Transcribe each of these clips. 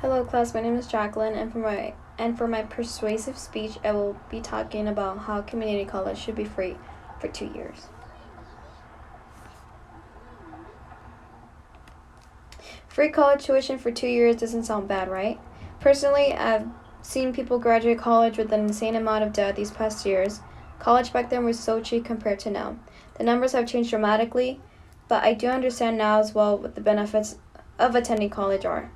Hello class, my name is Jacqueline and for my persuasive speech I will be talking about how community college should be free for 2 years. Free college tuition for 2 years doesn't sound bad, right? Personally, I've seen people graduate college with an insane amount of debt these past years. College back then was so cheap compared to now. The numbers have changed dramatically, but I do understand now as well what the benefits of attending college are.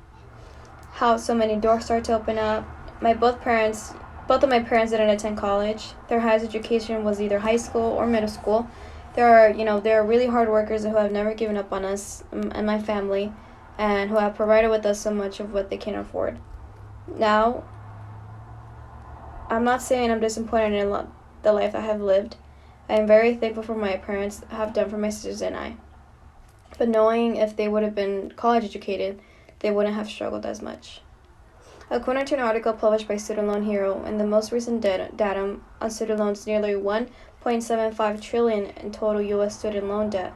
How so many doors start to open up. Both of my parents didn't attend college. Their highest education was either high school or middle school. There are really hard workers who have never given up on us and my family, and who have provided with us so much of what they can afford. Now, I'm not saying I'm disappointed in the life I have lived. I am very thankful for what my parents have done for my sisters and I. But knowing if they would have been college educated, they wouldn't have struggled as much. According to an article published by Student Loan Hero, in the most recent data on student loans, nearly $1.75 trillion in total U.S. student loan debt.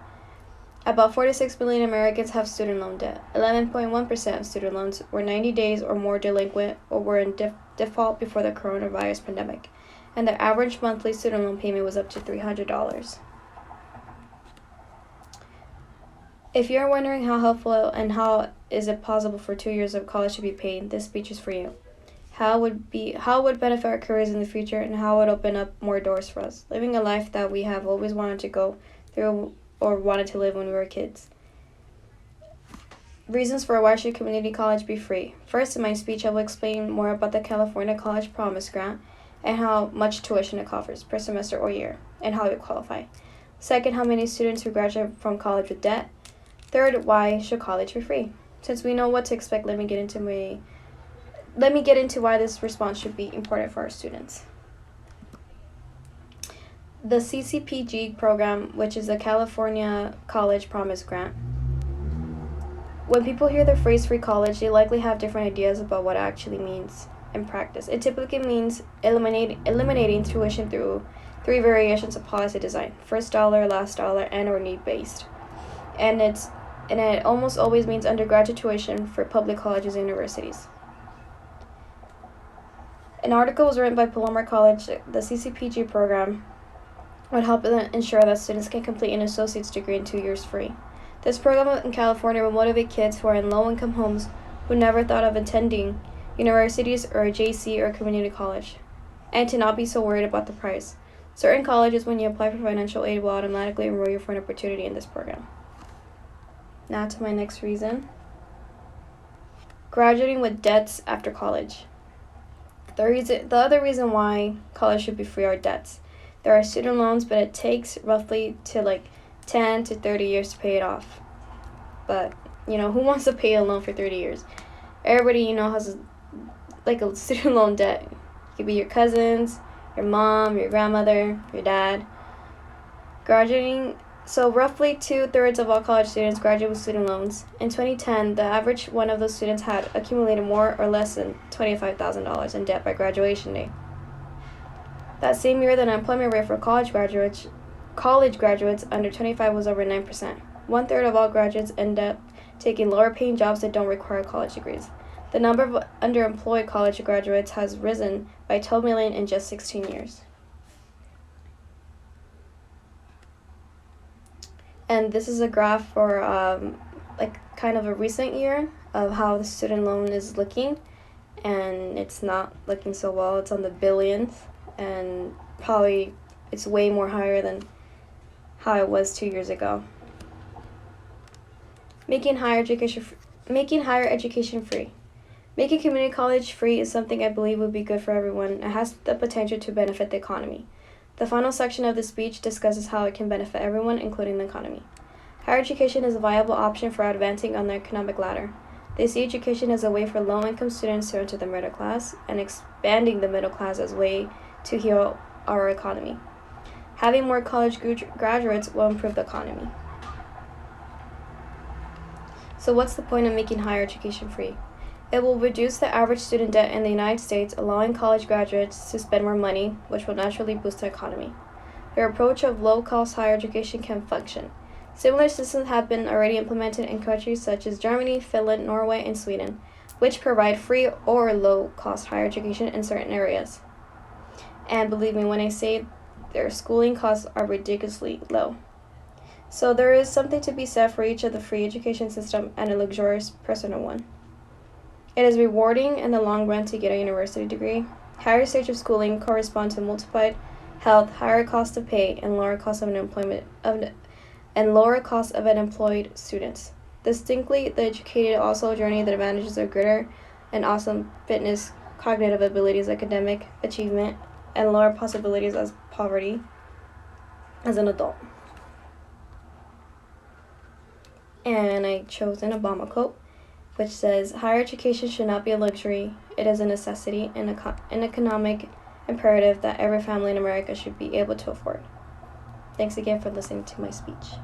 About 46 million Americans have student loan debt. 11.1% of student loans were 90 days or more delinquent or were in default before the coronavirus pandemic, and the average monthly student loan payment was up to $300. If you're wondering how helpful and how is it possible for 2 years of college to be paid, this speech is for you. How would benefit our careers in the future, and how it would open up more doors for us, living a life that we have always wanted to go through or wanted to live when we were kids. Reasons for why should community college be free. First, in my speech, I will explain more about the California College Promise Grant and how much tuition it covers per semester or year, and how you qualify. Second, how many students who graduate from college with debt. Third, why should college be free? Since we know what to expect, let me get into why this response should be important for our students. The ccpg program, which is the California College Promise Grant. When people hear the phrase free college, they likely have different ideas about what it actually means in practice. It typically means eliminating tuition through 3 variations of policy design: first dollar, last dollar, and or need-based. And it almost always means undergraduate tuition for public colleges and universities. An article was written by Palomar College. The ccpg program would help ensure that students can complete an associate's degree in 2 years free. This program in California will motivate kids who are in low-income homes who never thought of attending universities or a JC or community college, and to not be so worried about the price. Certain colleges, when you apply for financial aid, will automatically enroll you for an opportunity in this program. Now to my next reason. Graduating with debts after college. The other reason why college should be free are debts. There are student loans, but it takes roughly 10 to 30 years to pay it off. But, who wants to pay a loan for 30 years? Everybody, has a student loan debt. It could be your cousins, your mom, your grandmother, your dad. So roughly 2/3 of all college students graduate with student loans. In 2010, the average one of those students had accumulated more or less than $25,000 in debt by graduation day. That same year, the unemployment rate for college graduates under 25 was over 9%. 1/3 of all graduates end up taking lower-paying jobs that don't require college degrees. The number of underemployed college graduates has risen by 12 million in just 16 years. And this is a graph for kind of a recent year of how the student loan is looking, and it's not looking so well. It's on the billions, and probably it's way more higher than how it was 2 years ago. Making higher education free. Making community college free is something I believe would be good for everyone. It has the potential to benefit the economy. The final section of the speech discusses how it can benefit everyone, including the economy. Higher education is a viable option for advancing on the economic ladder. They see education as a way for low-income students to enter the middle class, and expanding the middle class as a way to heal our economy. Having more college graduates will improve the economy. So what's the point of making higher education free? It will reduce the average student debt in the United States, allowing college graduates to spend more money, which will naturally boost the economy. Their approach of low-cost higher education can function. Similar systems have been already implemented in countries such as Germany, Finland, Norway, and Sweden. which provide free or low-cost higher education in certain areas. And believe me when I say their schooling costs are ridiculously low. So there is something to be said for each of the free education system and a luxurious personal one. It is rewarding in the long run to get a university degree. Higher stage of schooling corresponds to multiplied health, higher cost of pay, and lower cost of unemployed students. Distinctly, the educated also journey the advantages of greater and awesome fitness, cognitive abilities, academic achievement, and lower possibilities as poverty as an adult. And I chose an Obama quote, which says, "Higher education should not be a luxury. It is a necessity and an economic imperative that every family in America should be able to afford." Thanks again for listening to my speech.